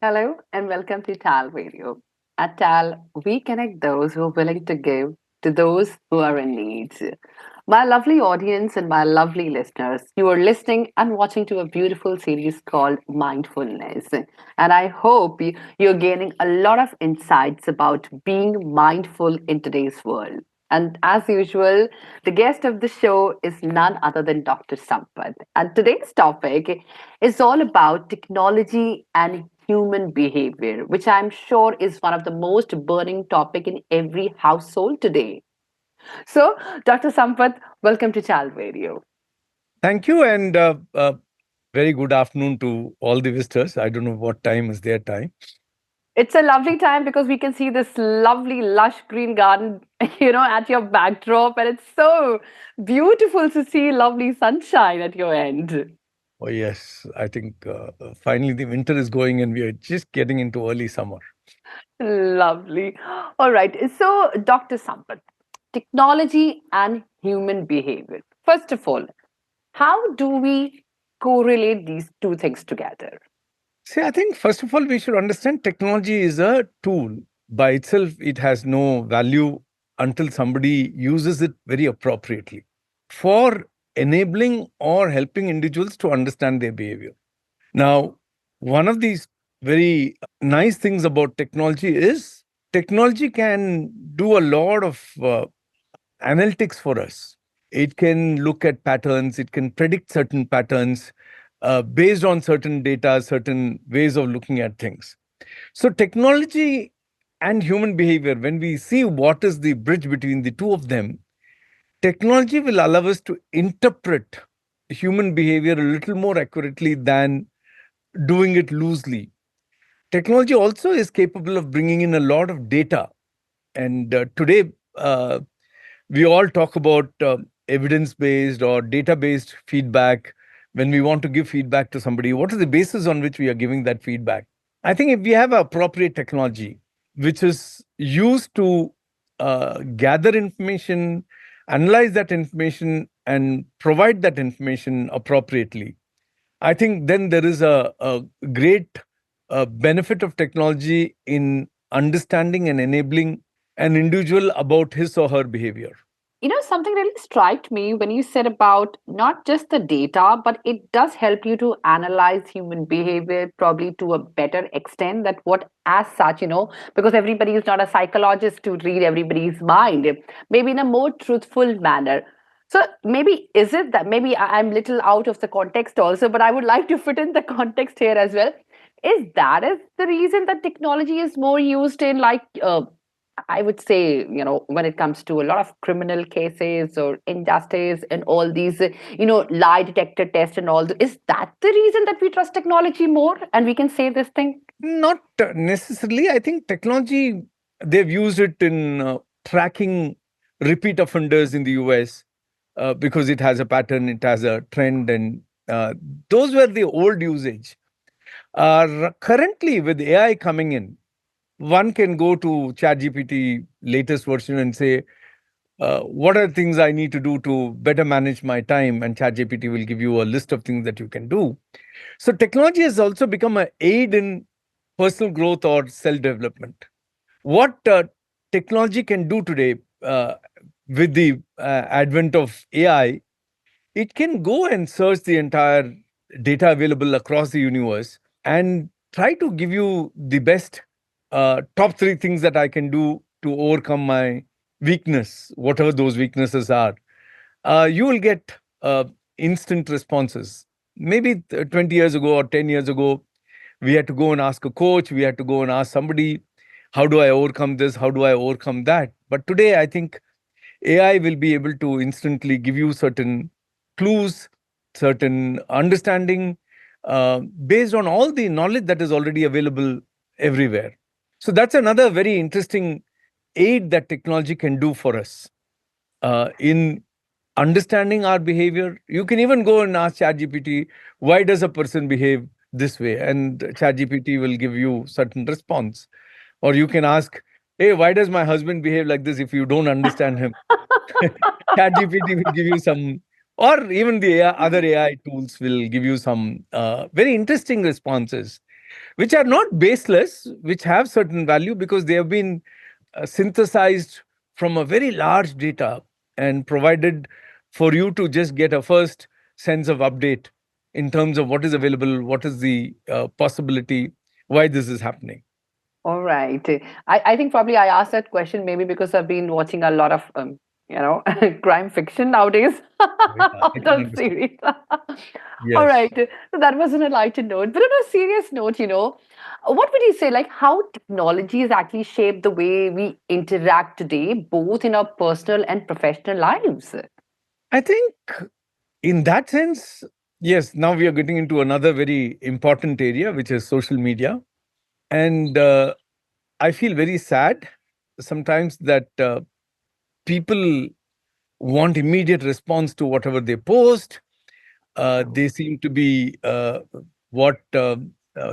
Hello and welcome to TAL Radio. At TAL, we connect those who are willing to give to those who are in need. My lovely audience and my lovely listeners, you are listening and watching to a beautiful series called Mindfulness. And I hope you're gaining a lot of insights about being mindful in today's world. And as usual, the guest of the show is none other than Dr. Sampath. And today's topic is all about technology and human behavior, which I'm sure is one of the most burning topic in every household today. So, Dr. Sampath, welcome to Child Radio. Thank you, and very good afternoon to all the visitors. I don't know what time is their time. It's a lovely time because we can see this lovely, lush green garden, at your backdrop, and it's so beautiful to see lovely sunshine at your end. Oh, yes, I think finally the winter is going and we are just getting into early summer. Lovely. All right. So, Dr. Sampath, technology and human behavior. First of all, how do we correlate these two things together? See, I think first of all, we should understand technology is a tool. By itself, it has no value until somebody uses it very appropriately for enabling or helping individuals to understand their behavior. Now, one of these very nice things about technology is technology can do a lot of analytics for us. It can look at patterns, it can predict certain patterns based on certain data, certain ways of looking at things. So, technology and human behavior, when we see what is the bridge between the two of them, technology will allow us to interpret human behavior a little more accurately than doing it loosely. Technology also is capable of bringing in a lot of data. And today, we all talk about evidence based or data based feedback. When we want to give feedback to somebody, what is the basis on which we are giving that feedback? I think if we have appropriate technology, which is used to gather information, analyze that information, and provide that information appropriately, I think then there is a great benefit of technology in understanding and enabling an individual about his or her behavior. Something really struck me when you said about not just the data, but it does help you to analyze human behavior probably to a better extent that what as such, because everybody is not a psychologist to read everybody's mind, maybe in a more truthful manner. So maybe is it that maybe I'm little out of the context also, but I would like to fit in the context here as well. Is the reason that technology is more used in like I would say, when it comes to a lot of criminal cases or injustice and all these, lie detector tests and all, is that the reason that we trust technology more and we can say this thing? Not necessarily. I think technology, they've used it in tracking repeat offenders in the US because it has a pattern, it has a trend, and those were the old usage. Currently, with AI coming in, one can go to ChatGPT latest version and say, what are the things I need to do to better manage my time? And ChatGPT will give you a list of things that you can do. So technology has also become an aid in personal growth or self-development. What technology can do today with the advent of AI, it can go and search the entire data available across the universe and try to give you the best top three things that I can do to overcome my weakness, whatever those weaknesses are. You will get instant responses. Maybe 20 years ago or 10 years ago, we had to go and ask a coach, we had to go and ask somebody, how do I overcome this? How do I overcome that? But today, I think AI will be able to instantly give you certain clues, certain understanding based on all the knowledge that is already available everywhere. So that's another very interesting aid that technology can do for us in understanding our behavior. You can even go and ask ChatGPT, why does a person behave this way? And ChatGPT will give you certain response. Or you can ask, hey, why does my husband behave like this if you don't understand him? ChatGPT will give you some or even the other AI tools will give you some very interesting responses, which are not baseless, which have certain value because they have been synthesized from a very large data and provided for you to just get a first sense of update in terms of what is available, what is the possibility, why this is happening. All right. I think probably I asked that question maybe because I've been watching a lot of you know crime fiction nowadays. Yeah, I can The understand. series. All Yes. right. So that was on a lighter note. But on a serious note, what would you say, like how technology has actually shaped the way we interact today, both in our personal and professional lives? I think in that sense, yes, now we are getting into another very important area, which is social media. And I feel very sad sometimes that people want immediate response to whatever they post. True. They seem to be what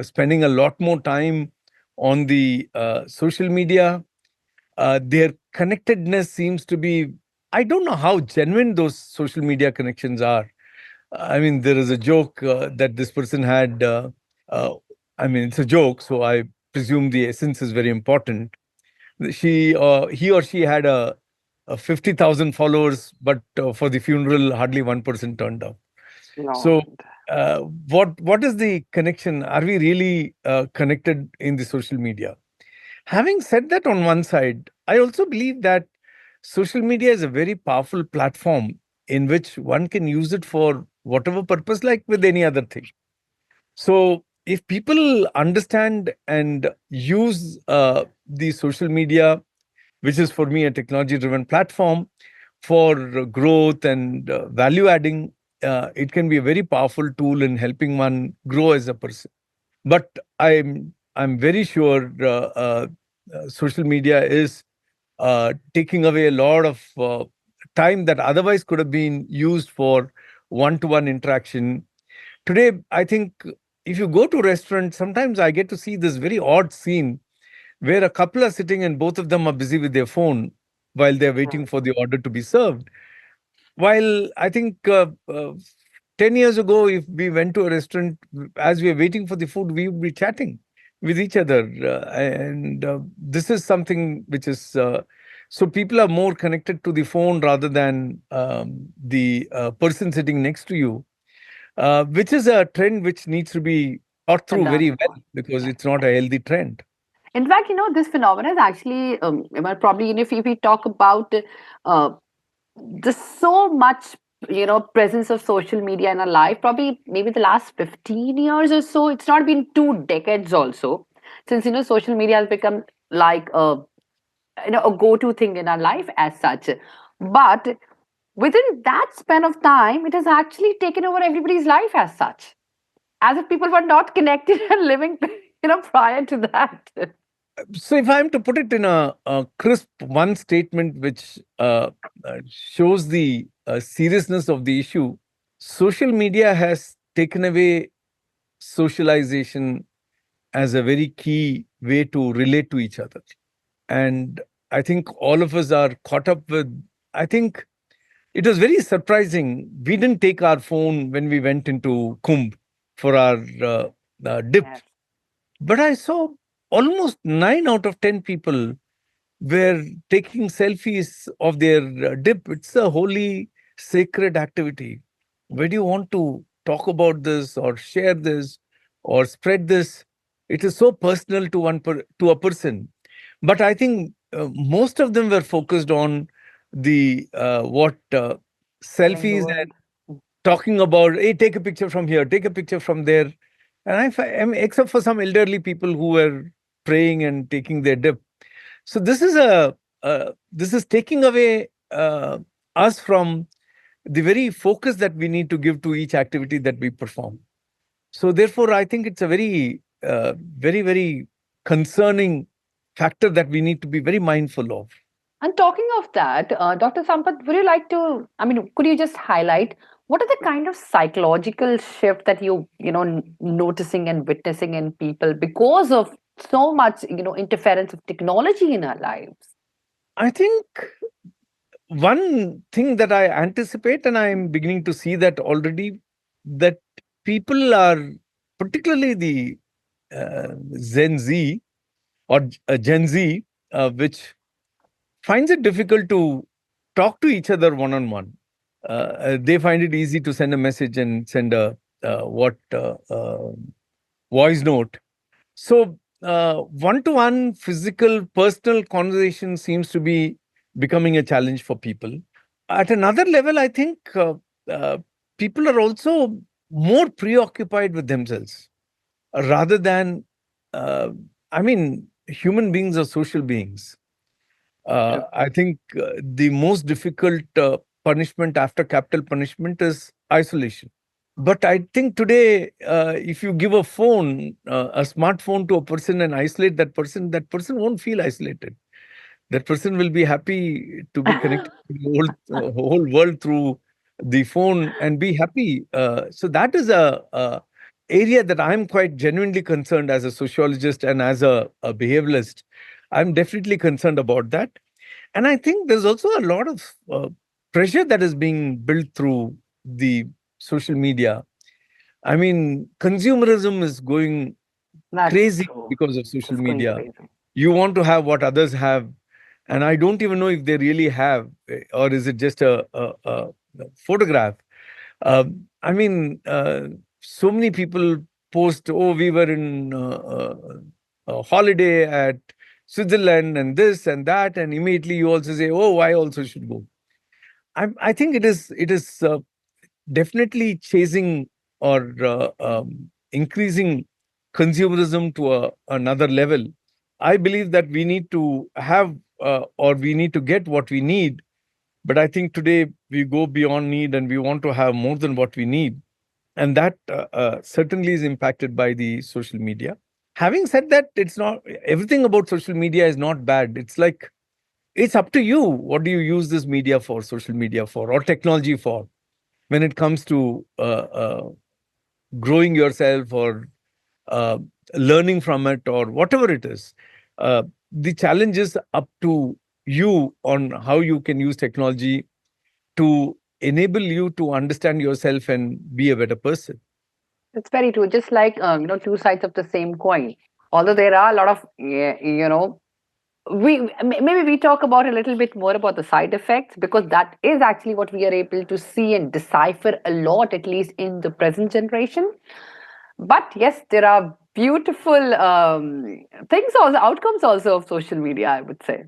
spending a lot more time on the social media. Their connectedness seems to be, I don't know how genuine those social media connections are. I mean, there is a joke that this person had. Uh, I mean, it's a joke, so I presume the essence is very important. He or she had a 50,000 followers, but for the funeral, hardly 1% turned up. So, Lord. uh, what is the connection? Are we really connected in the social media? Having said that, on one side, I also believe that social media is a very powerful platform in which one can use it for whatever purpose, like with any other thing. So, if people understand and use the social media, which is for me a technology driven platform for growth and value adding, it can be a very powerful tool in helping one grow as a person. But I'm very sure social media is taking away a lot of time that otherwise could have been used for one-to-one interaction. Today, I think if you go to restaurants, sometimes I get to see this very odd scene where a couple are sitting and both of them are busy with their phone while they're waiting for the order to be served. While I think 10 years ago, if we went to a restaurant, as we are waiting for the food, we would be chatting with each other. And this is something which is, so people are more connected to the phone rather than the person sitting next to you, which is a trend which needs to be thought through Done very well upon. because Yeah. it's not a healthy trend. In fact, this phenomenon is actually, well, probably, if we talk about uh, there's so much presence of social media in our life, probably maybe the last 15 years or so. It's not been 2 decades also since social media has become like a go-to thing in our life as such. But within that span of time, it has actually taken over everybody's life as such, as if people were not connected and living prior to that. So, if I'm to put it in a crisp one statement which shows the seriousness of the issue, social media has taken away socialization as a very key way to relate to each other. And I think all of us are caught up with, I think it was very surprising. We didn't take our phone when we went into Kumbh for our dip, Yes. but I saw almost 9 out of 10 people were taking selfies of their dip. It's a holy, sacred activity. Where do you want to talk about this or share this or spread this? It is so personal to to a person. But I think most of them were focused on the what Telling the selfies and world. talking about, hey, take a picture from here, take a picture from there. And I mean, except for some elderly people who were praying and taking their dip. So this is taking away us from the very focus that we need to give to each activity that we perform. So therefore, I think it's a very concerning factor that we need to be very mindful of. And talking of that, Dr. Sampath, would you like to, I mean, could you just highlight what are the kind of psychological shift that noticing and witnessing in people because of so much, interference of technology in our lives? I think one thing that I anticipate, and I'm beginning to see that already, that people are, particularly the Gen Z or Gen Z, which finds it difficult to talk to each other one on one. They find it easy to send a message and send a what voice note. So one-to-one physical personal conversation seems to be becoming a challenge for people. At another level, I think uh, people are also more preoccupied with themselves rather than. Uh, I mean, human beings are social beings. True. I think the most difficult punishment after capital punishment is isolation. But I think today, if you give a smartphone to a person and isolate that person won't feel isolated. That person will be happy to be connected to the whole world through the phone and be happy. So that is a area that I'm quite genuinely concerned as a sociologist and as a behavioralist. I'm definitely concerned about that. And I think there's also a lot of pressure that is being built through the social media. I mean, consumerism is going That's crazy true. because of social It's going media. crazy. You want to have what others have, and I don't even know if they really have, or is it just a photograph. I mean, so many people post, "Oh, we were in a holiday at Switzerland, and this and that," and immediately you also say, "Oh, I also should go." I think it is definitely chasing or increasing consumerism to another level. I believe that we need to have or we need to get what we need, but I think today we go beyond need and we want to have more than what we need. And that certainly is impacted by the social media. Having said that, it's not everything about social media is not bad. It's like it's up to you. What do you use this media for, social media for, or technology for, when it comes to growing yourself or uh, learning from it or whatever it is. Uh, the challenge is up to you on how you can use technology to enable you to understand yourself and be a better person. It's very true. Just like two sides of the same coin. Although there are a lot of, maybe we talk about a little bit more about the side effects because that is actually what we are able to see and decipher a lot, at least in the present generation. But yes, there are beautiful things also, outcomes also of social media, I would say.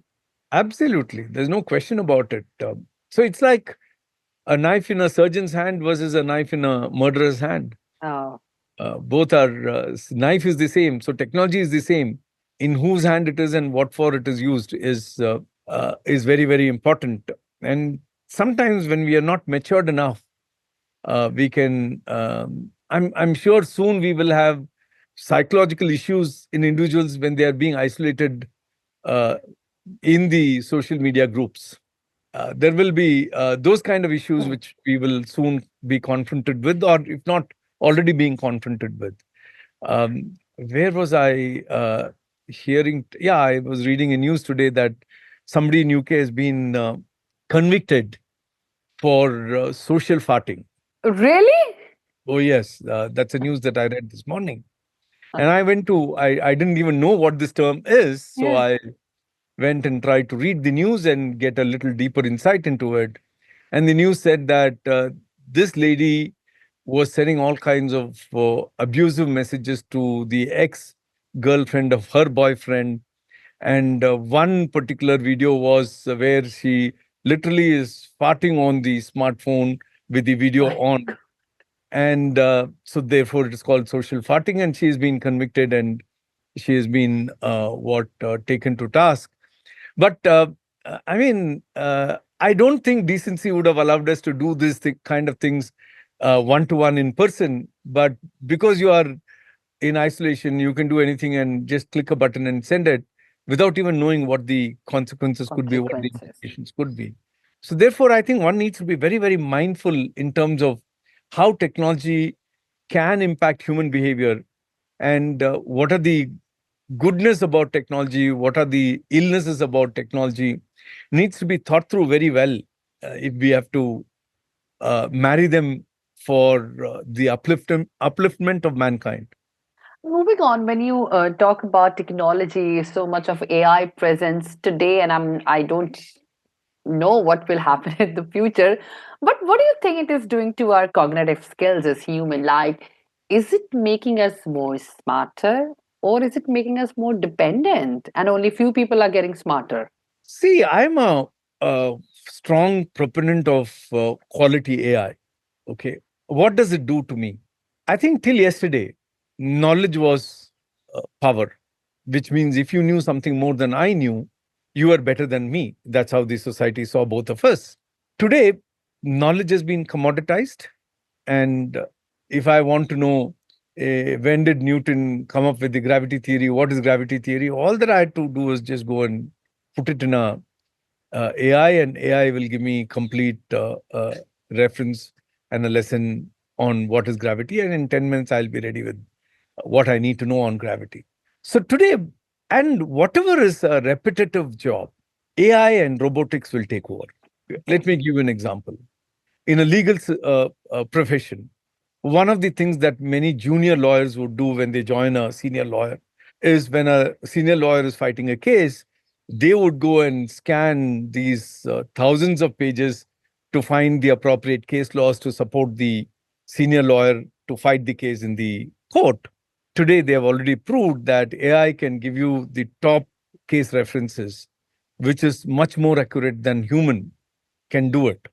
Absolutely. There's no question about it. So it's like a knife in a surgeon's hand versus a knife in a murderer's hand. Uh, Both are, knife is the same. So technology is the same. In whose hand it is and what for it is used is very, very important. And sometimes when we are not matured enough, we can. I'm sure soon we will have psychological issues in individuals when they are being isolated uh, in the social media groups. There will be those kind of issues which we will soon be confronted with, or if not already being confronted with. Where was I hearing? Yeah, I was reading in news today that somebody in UK has been convicted for social farting. really? Oh yes, that's a news that I read this morning. And I went to I didn't even know what this term is, so Yeah. I went and tried to read the news and get a little deeper insight into it. And the news said that this lady was sending all kinds of abusive messages to the ex girlfriend of her boyfriend. And one particular video was where she literally is farting on the smartphone with the video My on. And so, therefore, it is called social farting. And she has been convicted and she has been taken to task. But I mean, I don't think decency would have allowed us to do this kind of things one to one in person. But because you are in isolation, you can do anything and just click a button and send it without even knowing what the consequences could be, what the consequences. implications could be. So, therefore, I think one needs to be very, very mindful in terms of how technology can impact human behavior and what are the goodness about technology, what are the illnesses about technology, needs to be thought through very well if we have to marry them for the upliftment of mankind. Moving on, when you talk about technology, so much of AI presence today, and I don't know what will happen in the future. But what do you think it is doing to our cognitive skills as human? Like, is it making us more smarter or is it making us more dependent? And only few people are getting smarter. See, I'm a strong proponent of quality AI. Okay. What does it do to me? I think till yesterday, knowledge was power, which means if you knew something more than I knew, you are better than me. That's how the society saw both of us. Today, knowledge has been commoditized. And if I want to know when did Newton come up with the gravity theory, what is gravity theory, all that I had to do is just go and put it in a AI, and AI will give me complete reference and a lesson on what is gravity. And in 10 minutes, I'll be ready with what I need to know on gravity. So today, and whatever is a repetitive job, AI and robotics will take over. Let me give you an example. In a legal profession, one of the things that many junior lawyers would do when they join a senior lawyer is when a senior lawyer is fighting a case, they would go and scan these thousands of pages to find the appropriate case laws to support the senior lawyer to fight the case in the court. Today, they have already proved that AI can give you the top case references, which is much more accurate than human can do it.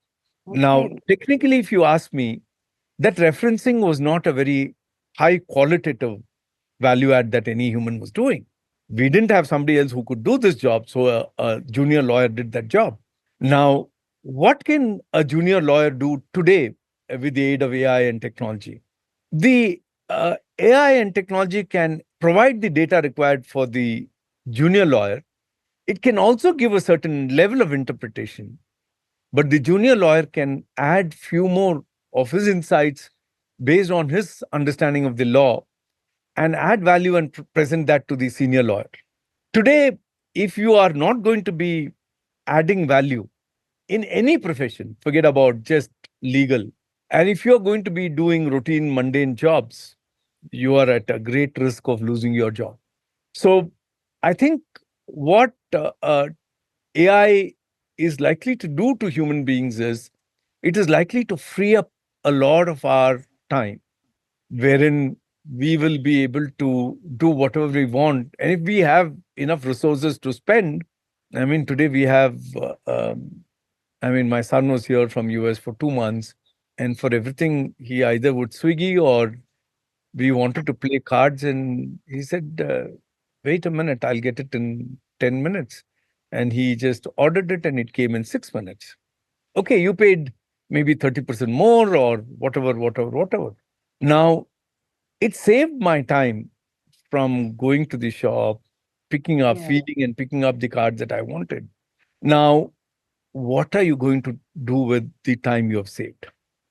Now, Okay. technically, if you ask me, that referencing was not a very high qualitative value add that any human was doing. We didn't have somebody else who could do this job, so a junior lawyer did that job. Now, what can a junior lawyer do today with the aid of AI and technology? The AI and technology can provide the data required for the junior lawyer. It can also give a certain level of interpretation, but the junior lawyer can add few more of his insights based on his understanding of the law and add value and present that to the senior lawyer. Today, if you are not going to be adding value in any profession, forget about just legal, and if you're going to be doing routine, mundane jobs, you are at a great risk of losing your job. So I think what AI is likely to do to human beings is it is likely to free up a lot of our time, wherein we will be able to do whatever we want. And if we have enough resources to spend, I mean, today we have, I mean, my son was here from US for 2 months, and for everything, he either would Swiggy or we wanted to play cards, and he said, wait a minute, I'll get it in 10 minutes. And he just ordered it and it came in 6 minutes. Okay, you paid maybe 30% more or whatever. Now, it saved my time from going to the shop, picking up, Yeah. feeding and picking up the cards that I wanted. Now, what are you going to do with the time you have saved?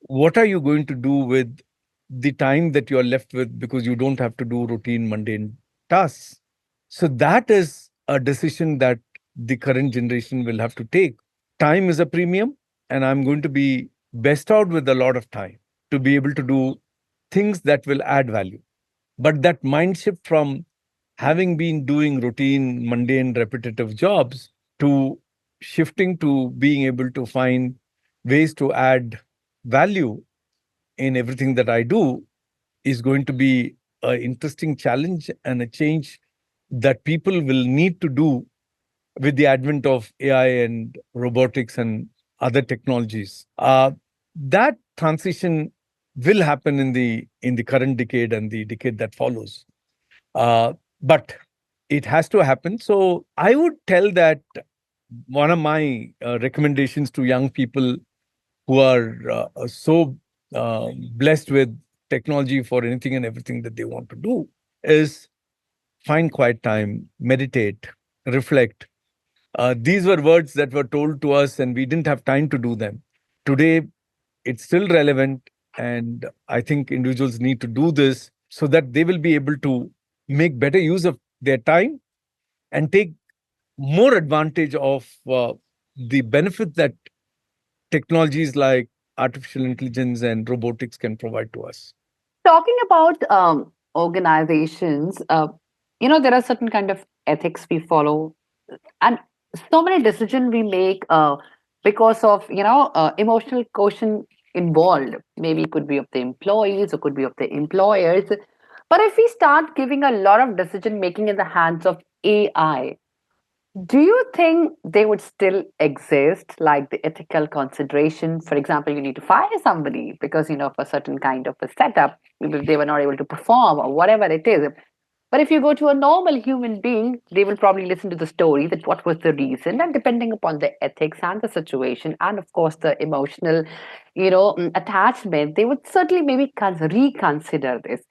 What are you going to do with the time that you're left with because you don't have to do routine, mundane tasks? So, that is a decision that the current generation will have to take. Time is a premium, and I'm going to be best out with a lot of time to be able to do things that will add value. But that mind shift from having been doing routine, mundane, repetitive jobs to shifting to being able to find ways to add value in everything that I do is going to be an interesting challenge and a change that people will need to do with the advent of AI and robotics and other technologies. That transition will happen in the current decade and the decade that follows. But it has to happen. So I would tell that one of my recommendations to young people who are so blessed with technology for anything and everything that they want to do is find quiet time, meditate, reflect. These were words that were told to us and we didn't have time to do them. Today, it's still relevant. And I think individuals need to do this so that they will be able to make better use of their time and take more advantage of the benefit that technologies like artificial intelligence and robotics can provide to us. Talking about organizations, there are certain kind of ethics we follow, and so many decisions we make because of emotional quotient involved. Maybe it could be of the employees or could be of the employers. But if we start giving a lot of decision making in the hands of AI, do you think they would still exist, like the ethical consideration? For example, you need to fire somebody because, of a certain kind of a setup, maybe they were not able to perform or whatever it is. But if you go to a normal human being, they will probably listen to the story that what was the reason, and depending upon the ethics and the situation, and of course the emotional, attachment, they would certainly maybe reconsider this.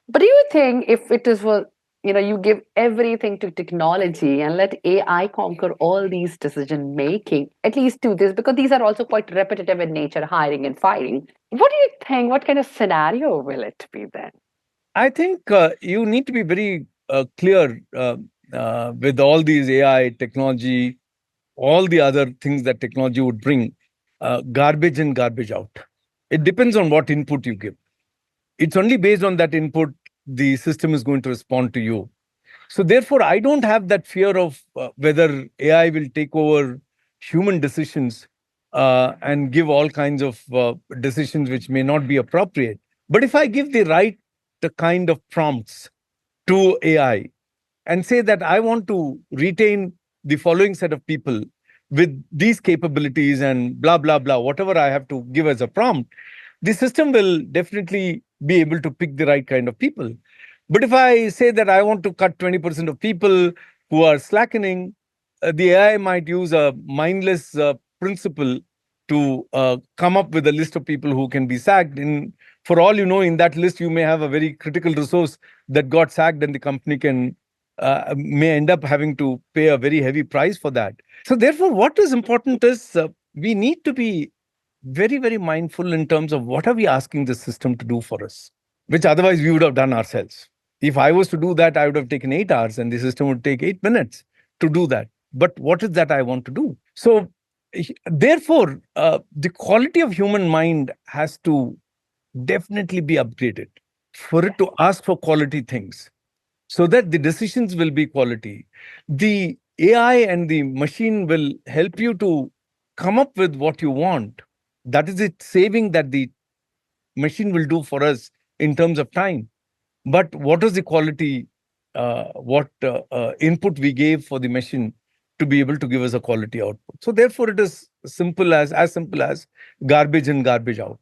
But do you think if it is for you give everything to technology and let AI conquer all these decision making, at least do this because these are also quite repetitive in nature, hiring and firing. What do you think? What kind of scenario will it be then? I think you need to be very clear with all these AI technology, all the other things that technology would bring, garbage in, garbage out. It depends on what input you give. It's only based on that input the system is going to respond to you. So therefore, I don't have that fear of whether AI will take over human decisions and give all kinds of decisions which may not be appropriate. But if I give the right kind of prompts to AI and say that I want to retain the following set of people with these capabilities and blah, blah, blah, whatever I have to give as a prompt, the system will definitely be able to pick the right kind of people. But if I say that I want to cut 20% of people who are slackening, the AI might use a mindless principle to come up with a list of people who can be sacked. And for all you know, in that list, you may have a very critical resource that got sacked, and the company can may end up having to pay a very heavy price for that. So, therefore, what is important is we need to be very, very mindful in terms of what are we asking the system to do for us, which otherwise we would have done ourselves. If I was to do that, I would have taken 8 hours and the system would take 8 minutes to do that. But what is that I want to do? So, therefore, the quality of human mind has to definitely be upgraded for it to ask for quality things so that the decisions will be quality. The AI and the machine will help you to come up with what you want. That is it saving that the machine will do for us in terms of time. But what is the quality, what input we gave for the machine to be able to give us a quality output? So therefore, it is simple as garbage in, garbage out.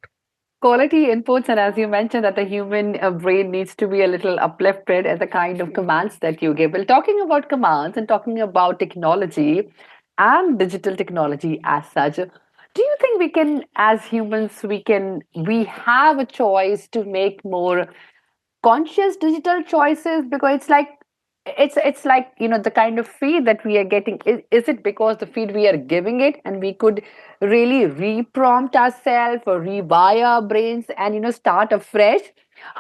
Quality inputs, and as you mentioned, that the human brain needs to be a little uplifted at the kind of commands that you give. Well, talking about commands and talking about technology and digital technology as such, do you think we can, as humans, we have a choice to make more conscious digital choices? Because it's like the kind of feed that we are getting, is it because the feed we are giving it and we could really reprompt ourselves or rewire our brains and start afresh?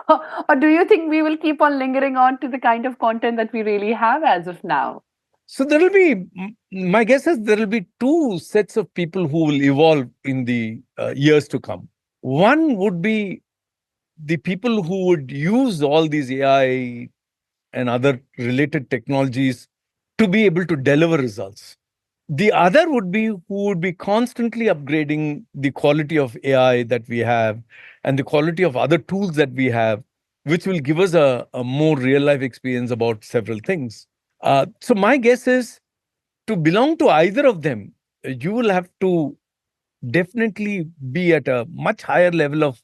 Or do you think we will keep on lingering on to the kind of content that we really have as of now? So there will be, my guess is there will be two sets of people who will evolve in the years to come. One would be the people who would use all these AI and other related technologies to be able to deliver results. The other would be who would be constantly upgrading the quality of AI that we have and the quality of other tools that we have, which will give us a more real life experience about several things. So, my guess is to belong to either of them, you will have to definitely be at a much higher level of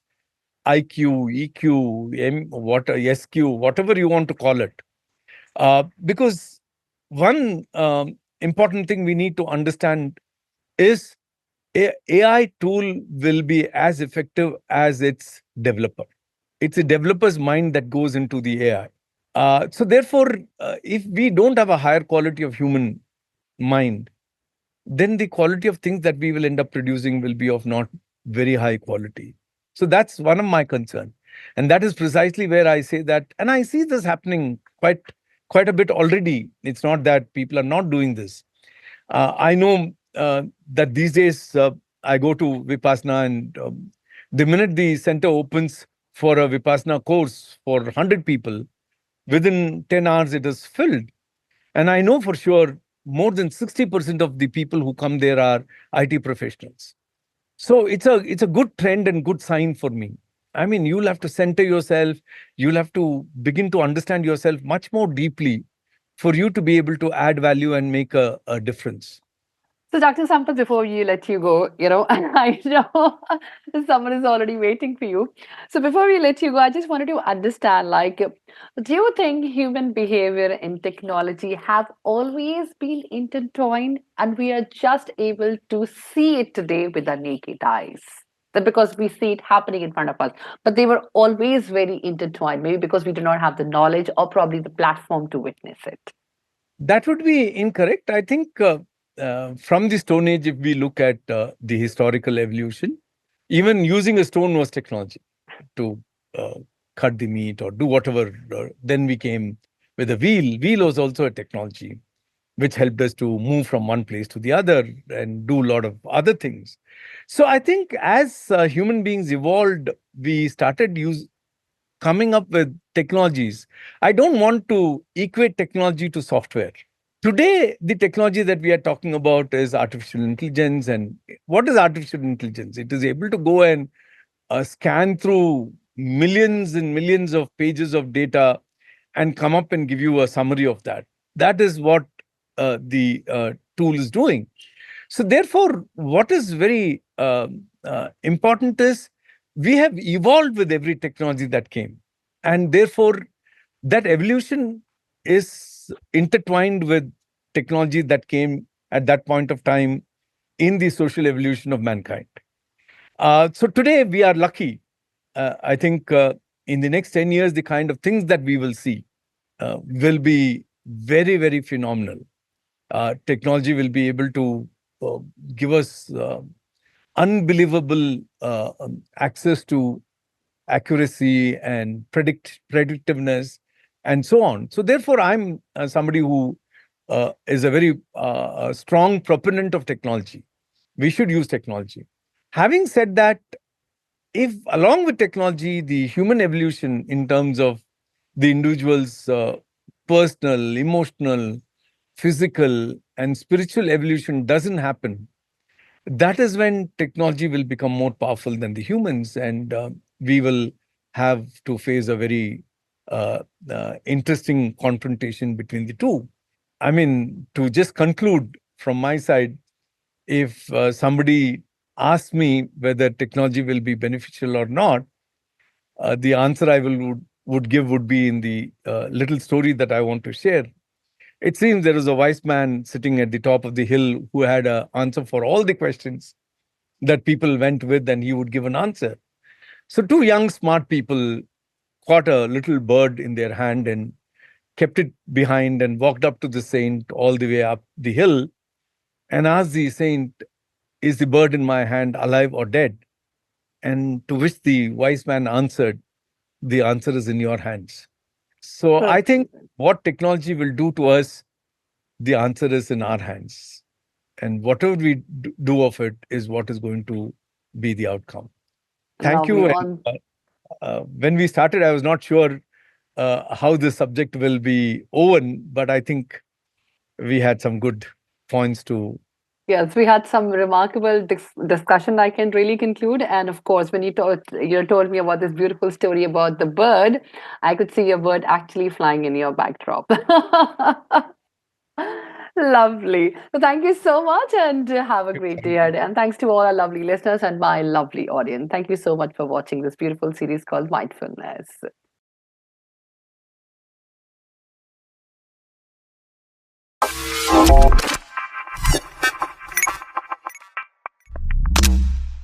IQ, EQ, SQ, whatever you want to call it. Because one important thing we need to understand is AI tool will be as effective as its developer. It's a developer's mind that goes into the AI. So therefore, if we don't have a higher quality of human mind, then the quality of things that we will end up producing will be of not very high quality. So that's one of my concerns. And that is precisely where I say that, and I see this happening quite a bit already. It's not that people are not doing this. I know that these days I go to Vipassana, and the minute the center opens for a Vipassana course for 100 people, within 10 hours it is filled. And I know for sure more than 60% of the people who come there are IT professionals. So it's a good trend and good sign for me. I mean, you'll have to center yourself, you'll have to begin to understand yourself much more deeply for you to be able to add value and make a difference. So, Dr. Sampath, before you let you go, I know someone is already waiting for you. So, before we let you go, I just wanted to understand, like, do you think human behavior and technology have always been intertwined, and we are just able to see it today with our naked eyes? That because we see it happening in front of us, but they were always very intertwined, maybe because we do not have the knowledge or probably the platform to witness it. That would be incorrect. I think from the Stone Age, if we look at the historical evolution, even using a stone was technology to uh, cut the meat or do whatever. Then we came with a wheel. Wheel was also a technology which helped us to move from one place to the other and do a lot of other things. So I think as human beings evolved, we started coming up with technologies. I don't want to equate technology to software. Today, the technology that we are talking about is artificial intelligence. And what is artificial intelligence? It is able to go and scan through millions and millions of pages of data and come up and give you a summary of that. That is what the tool is doing. So, therefore, what is very important is we have evolved with every technology that came. And therefore, that evolution is intertwined with technology that came at that point of time in the social evolution of mankind. So today we are lucky. I think in the next 10 years, the kind of things that we will see will be very, very phenomenal. Technology will be able to uh, give us unbelievable access to accuracy and predictiveness and so on. So therefore, I'm somebody who is a very strong proponent of technology. We should use technology. Having said that, if along with technology, the human evolution in terms of the individual's personal, emotional, physical, and spiritual evolution doesn't happen, that is when technology will become more powerful than the humans, and we will have to face a very interesting confrontation between the two. I mean, to just conclude from my side, if somebody asks me whether technology will be beneficial or not, the answer I would give would be in the little story that I want to share. It seems there was a wise man sitting at the top of the hill who had an answer for all the questions that people went with, and he would give an answer. So, two young, smart people caught a little bird in their hand and kept it behind and walked up to the saint all the way up the hill and asked the saint, "Is the bird in my hand alive or dead?" And to which the wise man answered, "The answer is in your hands." So, I think what technology will do to us, the answer is in our hands. And whatever we do of it is what is going to be the outcome. Thank Lovely. you. And On when we started, I was not sure how this subject will be woven, but I think we had some good points to. Yes, we had some remarkable discussion. I can really conclude, and of course, when you told me about this beautiful story about the bird, I could see a bird actually flying in your backdrop. Lovely. So, thank you so much, and have a great day ahead. And thanks to all our lovely listeners and my lovely audience. Thank you so much for watching this beautiful series called Mindfulness.